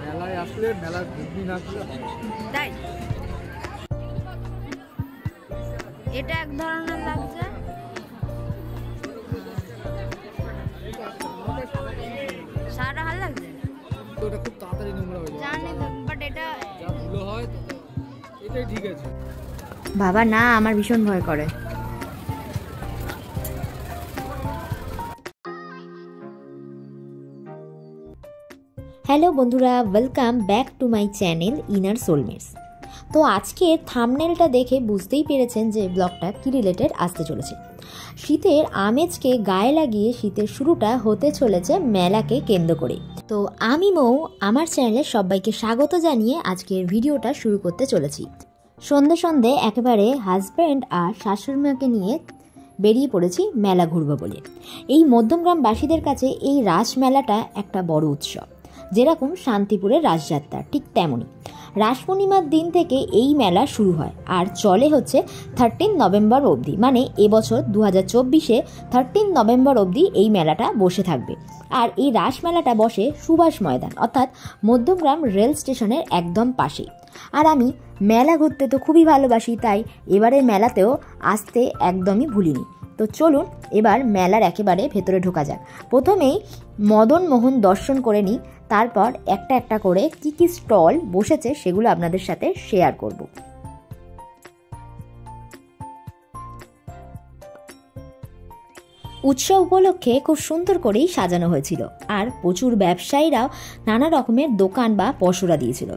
মেলায় আসলে মেলার ঘুগনি না খেলে তাই এটা এক ধরনের লাগছে, সারা ভালো লাগছে। ওটা খুব তাড়াতাড়ি নোংরা হয়ে যায়, জানি তো, বাট এটা যা ধুলো হয় এটাই ঠিক আছে। বাবা না, আমার ভীষণ ভয় করে। হ্যালো বন্ধুরা, welcome back to my channel inner soulmates. তো আজকে থাম্বনেলটা দেখে বুঝতেই পেরেছেন যে ব্লগটা কি রিলেটেড আসতে চলেছে। শীতের আমেজকে গায়ে লাগিয়ে শীতের শুরুটা হতে চলেছে মেলাকে কেন্দ্র করে। তো আমি মৌ আমার চ্যানেলে সবাইকে স্বাগত জানিয়ে আজকের ভিডিওটা শুরু করতে চলেছি। সন্ধে সন্ধে একেবারে হাজব্যান্ড আর শাশুড়ি মাকে নিয়ে বেরিয়ে পড়েছি মেলা ঘুরবো বলে। এই মধ্যমগ্রামবাসীদের কাছে এই রাস মেলাটা একটা বড় উৎসব। যেরকম শান্তিপুরের রাসযাত্রা ঠিক তেমনই রাস পূর্ণিমার দিন থেকে এই মেলা শুরু হয় আর চলে হচ্ছে 13 নভেম্বর অবধি। মানে এবছর 2024-এ 13 নভেম্বর অবধি এই মেলাটা বসে থাকবে। আর এই রাস মেলাটা বসে সুভাষ ময়দান অর্থাৎ মধ্যমগ্রাম রেল স্টেশনের একদম পাশেই। আর আমি মেলা ঘুরতে তো খুবই ভালোবাসি, তাই এবারের মেলাতেও আসতে একদমই ভুলিনি। তো চলুন এবার মেলার একেবারে ভেতরে ঢোকা যাক। প্রথমেই মদন মোহন দর্শন করে নিই, তারপর একটা একটা করে কি কি স্টল বসেছে সেগুলো আপনাদের সাথে শেয়ার করব। উৎসব উপলক্ষে খুব সুন্দর করেই সাজানো হয়েছিল আর প্রচুর ব্যবসায়ীরাও নানা রকমের দোকান বা পসরা দিয়েছিল।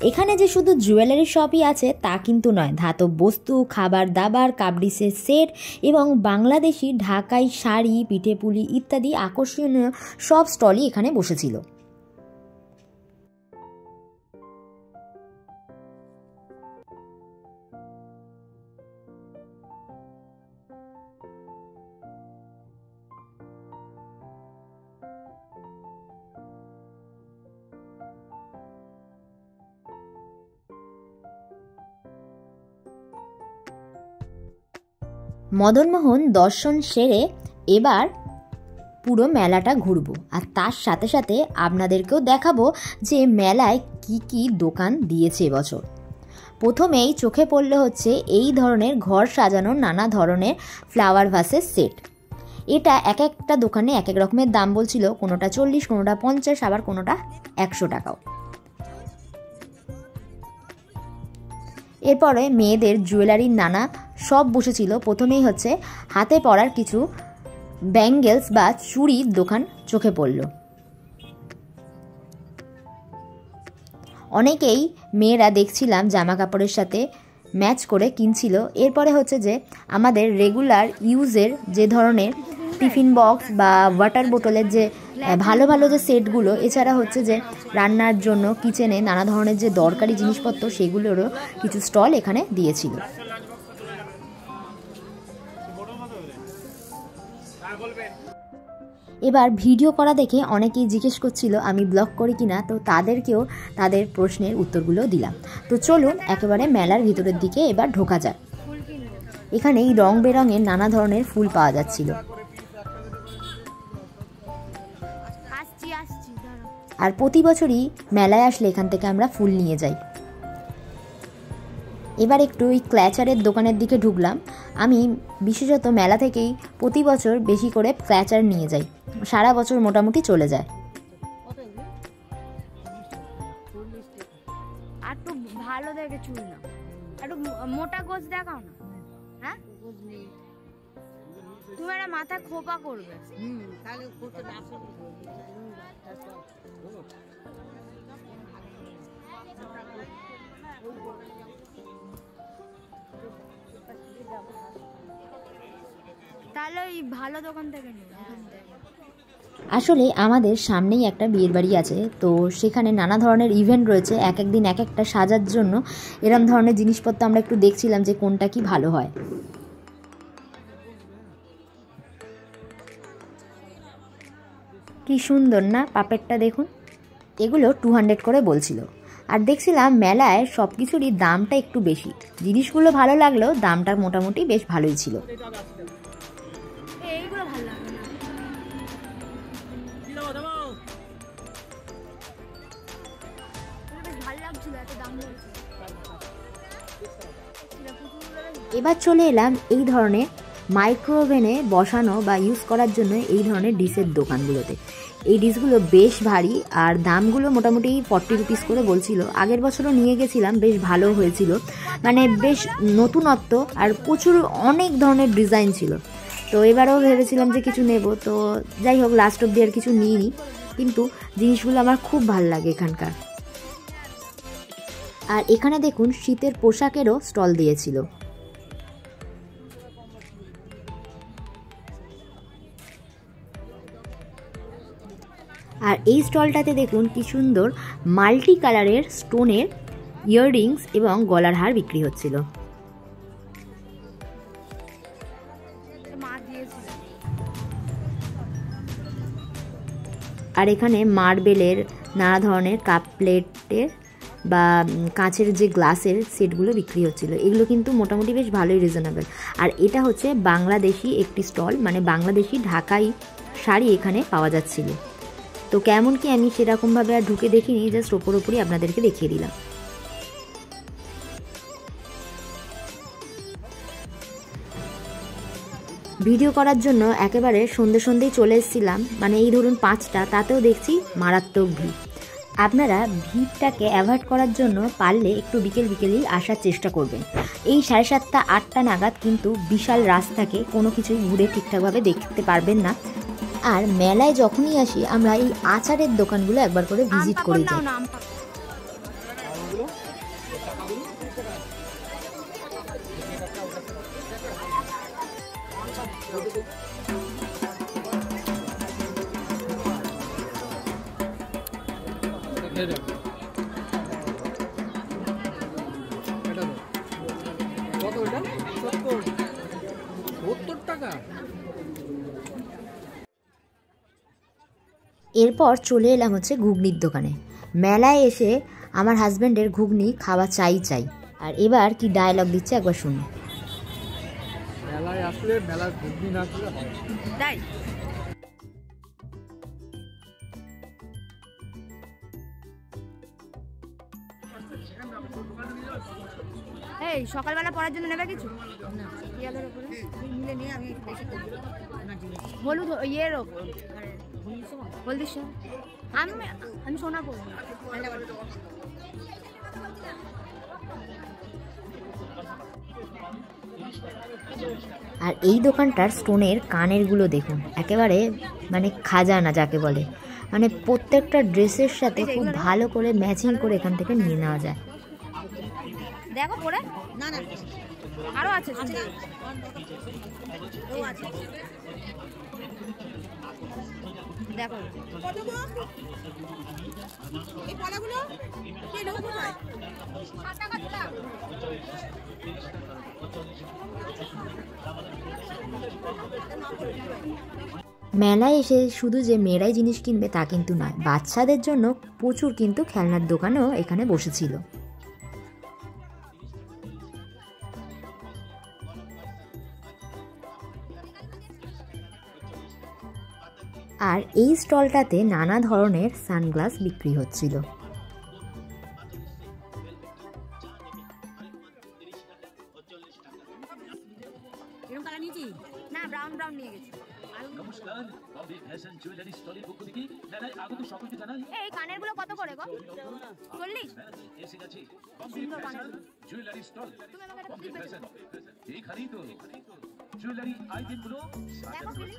এখানে যে শুধু জুয়েলারি শপই আছে তা কিন্তু নয়, ধাতব বস্তু, খাবার দাবার, কাবডিসের সেট এবং বাংলাদেশি ঢাকাই শাড়ি, পিঠেপুলি ইত্যাদি আকর্ষণীয় সব স্টলই এখানে বসেছিল। মদনমোহন দর্শন সেরে এবার পুরো মেলাটা ঘুরবো আর তার সাথে সাথে আপনাদেরকেও দেখাবো যে মেলায় কি কি দোকান দিয়েছে এবছর। প্রথমেই চোখে পড়লে হচ্ছে এই ধরনের ঘর সাজানোর নানা ধরনের ফ্লাওয়ার ভাসের সেট। এটা এক একটা দোকানে এক এক রকমের দাম বলছিল, কোনোটা 40, কোনোটা 50, আবার কোনোটা 100 টাকাও। এরপরে মেয়েদের জুয়েলারির নানা সব বসেছিল। প্রথমেই হচ্ছে হাতে পরার কিছু ব্যাঙ্গেলস বা চুড়ির দোকান চোখে পড়ল। অনেকেই মেয়েরা দেখছিলাম জামা কাপড়ের সাথে ম্যাচ করে কিনছিল। এরপরে হচ্ছে যে আমাদের রেগুলার ইউজের যে ধরনের টিফিন বক্স বা ওয়াটার বোতলের যে ভালো ভালো যে সেটগুলো, এছাড়া হচ্ছে যে রান্নার জন্য কিচেনে নানা ধরনের যে দরকারি জিনিসপত্র সেগুলোরও কিছু স্টল এখানে দিয়েছিল। এবার ভিডিও করা দেখে অনেকেই জিজ্ঞেস করছিল আমি ব্লগ করি কিনা, তো তাদেরকেও তাদের প্রশ্নের উত্তরগুলো দিলাম। তো চলুন একেবারে মেলার ভিতরের দিকে এবার ঢোকা যাক। এখানে এই রং বেরঙের নানা ধরনের ফুল পাওয়া যাচ্ছিল। আর প্রতি বছরই মেলায় আসলে এখান থেকে আমরা ফুল নিয়ে যাই। এবার একটু ওই ক্ল্যাচারের দোকানের দিকে ঢুকলাম। আমি বিশেষত মেলা থেকেই প্রতি বছর বেশি করে ক্ল্যাচার নিয়ে যাই, সারা বছর মোটামুটি চলে যায়। আর একটু ভালো দেখে চুল না, একটু মোটা গোছ দেখাও না। হ্যাঁ তুমি একটা মাথা খোপা করবে। তাহলে ওই ভালো দোকান থেকে নিও। আসলে আমাদের সামনেই একটা বিয়ের বাড়ি আছে, তো সেখানে নানা ধরনের ইভেন্ট রয়েছে, এক এক দিন এক একটা সাজার জন্য এরম ধরনের জিনিসপত্র আমরা একটু দেখছিলাম যে কোনটা কি ভালো হয়। কি সুন্দর না পাপেটটা দেখুন, এগুলো 200 করে বলছিল। আর দেখছিলাম মেলায় সব কিছুরই দামটা একটু বেশি, জিনিসগুলো ভালো লাগলেও দামটা মোটামুটি বেশ ভালোই ছিল। ছিল, এত দাম বলছে। এবার চলে এলাম এই ধরনের মাইক্রোওভেনে বসানো বা ইউজ করার জন্য এই ধরনের ডিশের দোকানগুলোতে। এই ডিশগুলো বেশ ভারী আর দামগুলো মোটামুটি 40 রুপিস করে বলছিল। আগের বছরও নিয়ে গেছিলাম, বেশ ভালো হয়েছিল, মানে বেশ নতুনত্ব আর প্রচুর অনেক ধরনের ডিজাইন ছিল। তো এবারেও ভেবেছিলাম যে কিছু নেব, তো যাই হোক লাস্ট অব্দি আর কিছু নিইনি, কিন্তু জিনিসগুলো আমার খুব ভালো লাগে এখানকার। আর এখানে দেখুন শীতের পোশাকেরও স্টল দিয়েছিল। আর এই স্টলটাতে দেখুন কি সুন্দর মাল্টি কালারের স্টোনের ইয়াররিংস এবং গলার হার বিক্রি হচ্ছিল। আর এখানে মার্বেলের নানা ধরনের কাপ প্লেটের বা কাঁচের যে গ্লাসের সেটগুলো বিক্রি হচ্ছিল। এগুলো কিন্তু মোটামুটি বেশ ভালোই রিজনেবল। আর এটা হচ্ছে বাংলাদেশি একটি স্টল, মানে বাংলাদেশি ঢাকাই শাড়ি এখানে পাওয়া যাচ্ছিল। তো কেমন কি আমি সেরকমভাবে আর ঢুকে দেখিনি, জাস্ট ওপরই আপনাদেরকে দেখিয়ে দিলাম। ভিডিও করার জন্য একেবারে সন্ধেই চলে এসেছিলাম, মানে এই ধরুন 5টা, তাতেও দেখছি মারাত্মক ভিড়। আপনারা ভিড়টাকে অ্যাভয়েড করার জন্য পারলে একটু বিকেলই আসার চেষ্টা করবেন। এই 7:30 8টা নাগাদ কিন্তু বিশাল রাশ থাকে, কোনো কিছুই ঘুরে ঠিকঠাকভাবে দেখতে পারবেন না। আর মেলায় যখনই আসি আমরা এই আচারের দোকানগুলো একবার করে ভিজিট করে যাই। কত এটা? 70 টাকা। এরপর চলে এলাম হচ্ছে ঘুগনির দোকানে। মেলায় এসে আমার হাজব্যান্ডের ঘুগনি খাওয়া চাই। আর এবার কি ডায়লগ দিচ্ছে একবার শুনি। মেলায় আসলে মেলার ঘুগনি না খেলে হয় তাই এই সকালবেলা পড়ার জন্য নেবে কিছু না? ইয়াদের উপরে মিলে নিয়ে আমি বেশি করব। হলুদ ইয়ের ওপর হলদির সব আমি সোনা পড়ব। আর এই দোকানটার স্টোনের কানেরগুলো দেখুন, একেবারে মানে খাজানা যাকে বলে, মানে প্রত্যেকটা ড্রেসের সাথে খুব ভালো করে ম্যাচিং করে এখান থেকে নিয়ে নেওয়া যায়। দেখো পরে না আরো আছে দেখো এই পলাগুলো কে নেব কোথায়? মেলায় এসে শুধু যে মেয়েরাই জিনিস কিনবে তা কিন্তু নয়, বাচ্চাদের জন্য প্রচুর কিন্তু খেলনার দোকানও এখানে বসেছিল। আর এই স্টলটাতে নানা ধরনের সানগ্লাস বিক্রি হচ্ছিল। না ব্রাউন নিয়ে গেছি। এই কানের গুলো কত করে গো? 40? সুন্দর কানের। তুমি আমাকে একটা ক্লিপ দেবে? দেখো প্লিজ।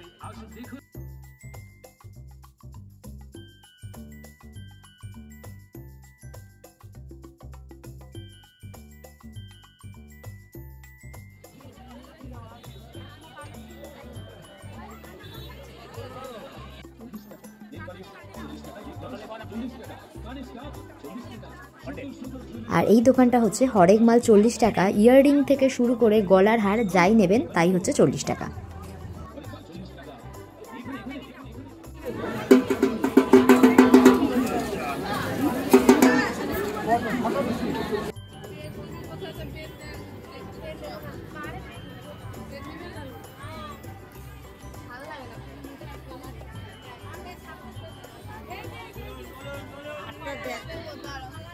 আর এই দোকানটা হচ্ছে হরেক মাল 40 টাকা, ইয়াররিং থেকে শুরু করে গলার হার যাই নেবেন তাই হচ্ছে 40 টাকা।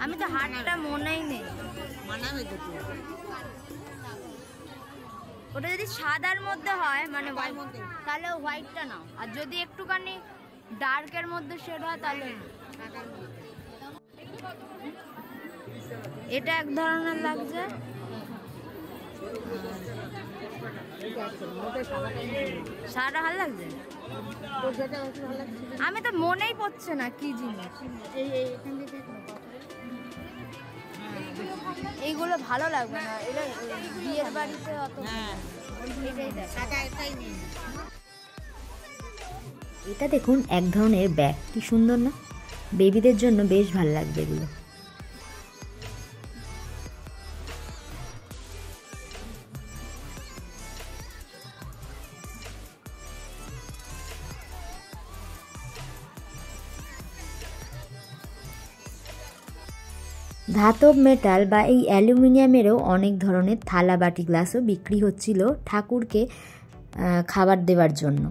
আমি তো হাটটা মনেই নেই। ওটা যদি সাদার মধ্যে হয় মানে তাহলে হোয়াইটটা নাও, আর যদি একটুখানি ডার্কের মধ্যে শেড হয় তাহলে এটা এক ধরনের লাগছে। সাদাটা ভালো লাগছে, আমি তো মনেই পড়ছে না কি জিনিস। এইগুলো ভালো লাগবে না, এটা বিয়ের বাড়িতে অত। এটা দেখুন এক ধরনের ব্যাগ, কি সুন্দর না, বেবিদের জন্য বেশ ভালো লাগবে এগুলো। ধাতব মেটাল বা এই অ্যালুমিনিয়ামেরও অনেক ধরনের থালা বাটি গ্লাসও বিক্রি হচ্ছিল ঠাকুরকে খাবার দেওয়ার জন্য।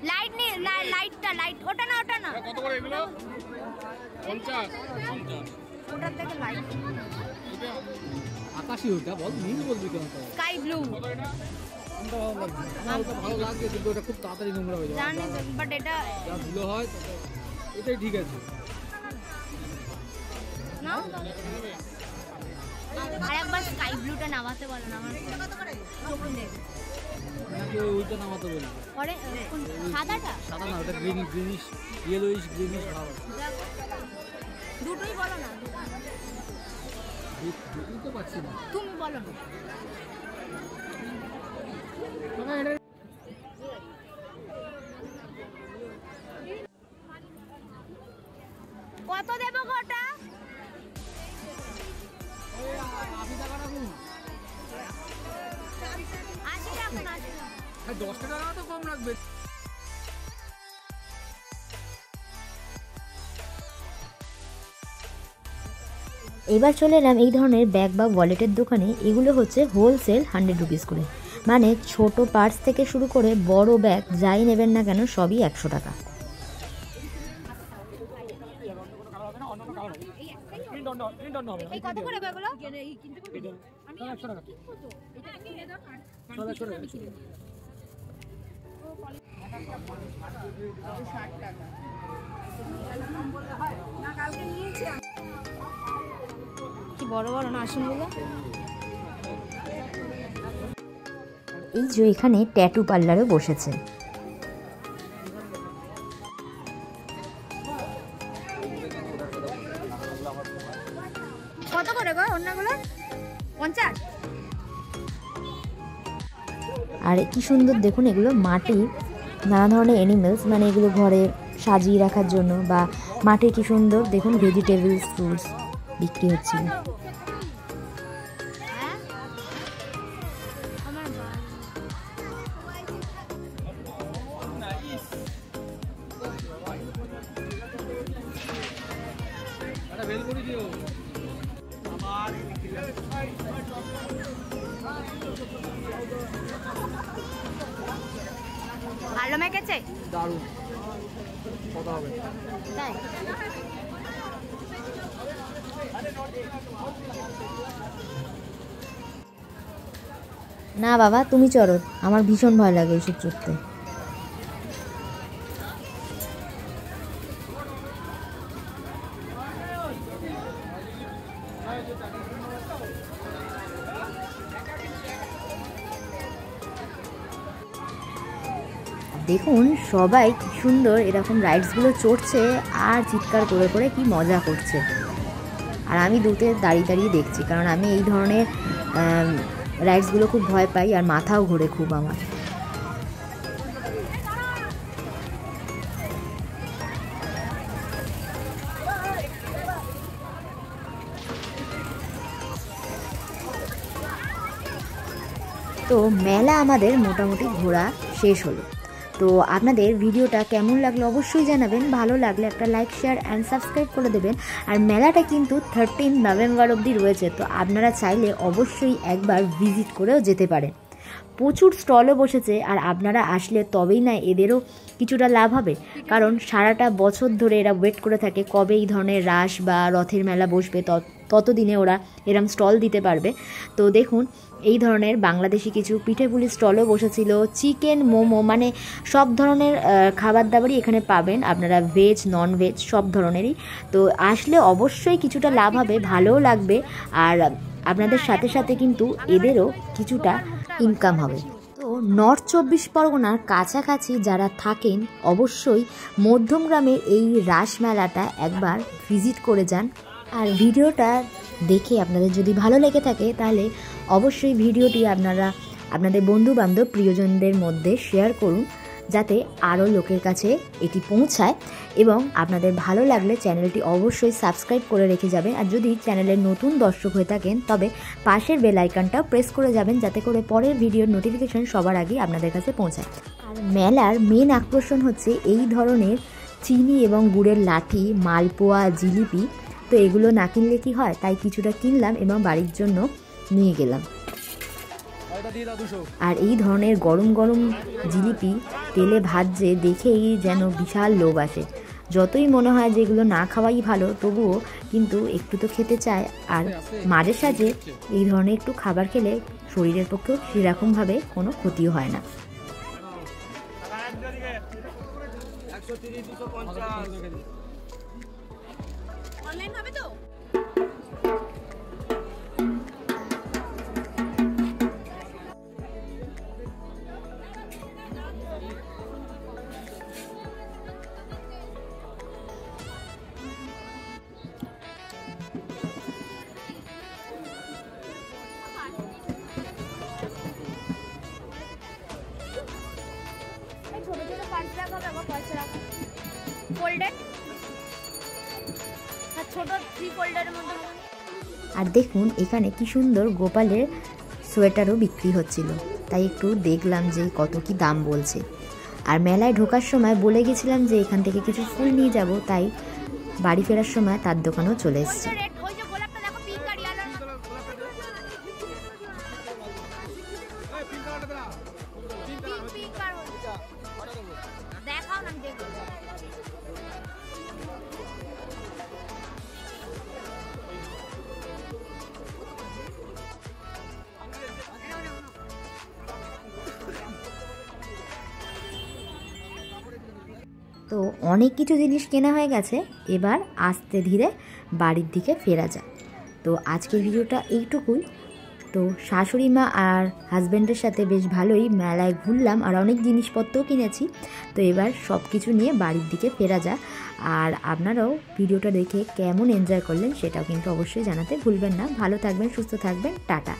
লাইট নেই, লাইটটা লাইট ওটা না, ওটা না। কত করে এগুলো? 50। ওটার থেকে লাইট আকাশি ওটা বল, নীল বলবি কেন? Sky blue. কোনটা ভালো লাগছে? আমার ওটা ভালো লাগছে কিন্তু ওটা খুব তাড়াতাড়ি নোংরা হয়ে যায়। জানি তো, বাট এটা যা ধুলো হয় এটাই ঠিক আছে না। আরেকবার স্কাই ব্লুটা নামাতে বলো না, আমার চোখ নেই। নাকি ওইটা নামাতে বলবো? পরে সাদাটা? সাদা না, ওটা গ্রিনিশ, ইয়েলোইশ গ্রিনিশ ভাব আছে। দুটোই বলো না। দুটোই তো পাচ্ছি না। তুমি বলো না। কত দেবো গোটা? 80 টাকা রাখুন। 80 রাখুন, 80। 10 টাকা তো কম রাখবে। এবার চলে এলাম এই ধরনের ব্যাগ বা ওয়ালেটের দোকানে। এগুলো হচ্ছে হোলসেল 100 রুপিস করে, মানে ছোট পার্স থেকে শুরু করে বড় ব্যাগ যাই নেবেন না কেন সবই 100 টাকা। এই কত করে এগুলো? 100 টাকা। কি বড় বড় না আসনগুলো? এই যে এখানে ট্যাটু পার্লারও বসেছে। কত করে গো অন্যগুলো? 50। আর কি সুন্দর দেখুন, এগুলো মাটির নানা ধরনের অ্যানিমেলস, মানে এগুলো ঘরে সাজিয়ে রাখার জন্য, বা মাটির কি সুন্দর দেখুন ভেজিটেবলস, ফ্রুটস বিক্রি হচ্ছিল। বেল করে দিও। ভালো মেখেছে? দারুণ। কত হবে? তাই না বাবা তুমি চড়ো, আমার ভীষণ ভয় লাগে এইসব চড়তে। দেখুন সবাই কি সুন্দর এরকম রাইডসগুলো চড়ছে আর চিৎকার করে করে কি মজা করছে। আর আমি দূরে দাঁড়িয়ে দাঁড়িয়ে দেখছি, কারণ আমি এই ধরনের রাইডসগুলো খুব ভয় পাই আর মাথাও ঘোরে খুব আমার। তো মেলা আমাদের মোটামুটি ঘোরা শেষ হলো। তো আপনাদের ভিডিওটা কেমন লাগলো অবশ্যই জানাবেন, ভালো লাগলে একটা লাইক শেয়ার অ্যান্ড সাবস্ক্রাইব করে দেবেন। আর মেলাটা কিন্তু 13 নভেম্বর অবধি রয়েছে, তো আপনারা চাইলে অবশ্যই একবার ভিজিট করেও যেতে পারেন। প্রচুর স্টলও বসেছে, আর আপনারা আসলে তবেই না এদেরও কিছুটা লাভ হবে, কারণ সারাটা বছর ধরে এরা ওয়েট করে থাকে কবে এই ধরনের রাস বা রথের মেলা বসবে, ততদিনে ওরা এরম স্টল দিতে পারবে। তো দেখুন এই ধরনের বাংলাদেশি কিছু পিঠেপুলি স্টলও বসেছিল, চিকেন মোমো, মানে সব ধরনের খাবার দাবারই এখানে পাবেন আপনারা, ভেজ নন ভেজ সব ধরনেরই। তো আসলে অবশ্যই কিছুটা লাভ হবে, ভালোও লাগবে, আর আপনাদের সাথে সাথে কিন্তু এদেরও কিছুটা ইনকাম হবে। তো নর্থ 24 পরগনার কাছাকাছি যারা থাকেন অবশ্যই মধ্যমগ্রামের এই রাস মেলাটা একবার ভিজিট করে যান। আর ভিডিওটা দেখে আপনাদের যদি ভালো লেগে থাকে তাহলে অবশ্যই ভিডিওটি আপনারা আপনাদের বন্ধুবান্ধব প্রিয়জনদের মধ্যে শেয়ার করুন, যাতে আরও লোকের কাছে এটি পৌঁছায়। এবং আপনাদের ভালো লাগলে চ্যানেলটি অবশ্যই সাবস্ক্রাইব করে রেখে যাবেন। আর যদি চ্যানেলের নতুন দর্শক হয়ে থাকেন তবে পাশের বেল আইকনটাও প্রেস করে যাবেন, যাতে করে পরের ভিডিওর নোটিফিকেশন সবার আগে আপনাদের কাছে পৌঁছায়। আর মেলার মেন আকর্ষণ হচ্ছে এই ধরনের চিনি এবং গুড়ের লাঠি, মালপোয়া, জিলিপি। তো এগুলো না কিনলে কি হয়, তাই কিছুটা কিনলাম এবং বাড়ির জন্য নিয়ে গেলাম। আর এই ধরনের গরম গরম জিলিপি তেলে ভাজছে দেখেই যেন বিশাল লোভ আসে। যতই মনে হয় যে এগুলো না খাওয়াই ভালো, তবুও কিন্তু একটু তো খেতে চায়। আর মাঝে সাঝে এই ধরনের একটু খাবার খেলে শরীরের পক্ষেও সেরকমভাবে কোনো ক্ষতিও হয় না। অনলাইন হবে তো? ছোট ছোট পাঁচ লাখ হবে, 5 লাখ ফোল্ডেড, আর ছোট 3 ফোল্ডের মধ্যে। আর দেখুন এখানে কি সুন্দর গোপালের সোয়েটারও বিক্রি হচ্ছিল, তাই একটু দেখলাম যে কত কি দাম বলছে। আর মেলায় ঢোকার সময় বলে গেছিলাম যে এখান থেকে কিছু ফুল নিয়ে যাব, তাই বাড়ি ফেরার সময় তার দোকানেও চলে এসেছে। দেখাও না, দেখো তো অনেক কিছু জিনিস কেনা হয়ে গেছে, এবার আস্তে ধীরে বাড়ির দিকে ফেরা যায়। তো আজকের ভিডিওটা এইটুকুই। তো শাশুড়ি মা আর হাজব্যান্ডের সাথে বেশ ভালোই মেলায় ঘুরলাম, আর অনেক জিনিসপত্রও কিনেছি। তো এবার সব কিছু নিয়ে বাড়ির দিকে ফেরা যায়। আর আপনারাও ভিডিওটা দেখে কেমন এনজয় করলেন সেটাও কিন্তু অবশ্যই জানাতে ভুলবেন না। ভালো থাকবেন, সুস্থ থাকবেন, টাটা।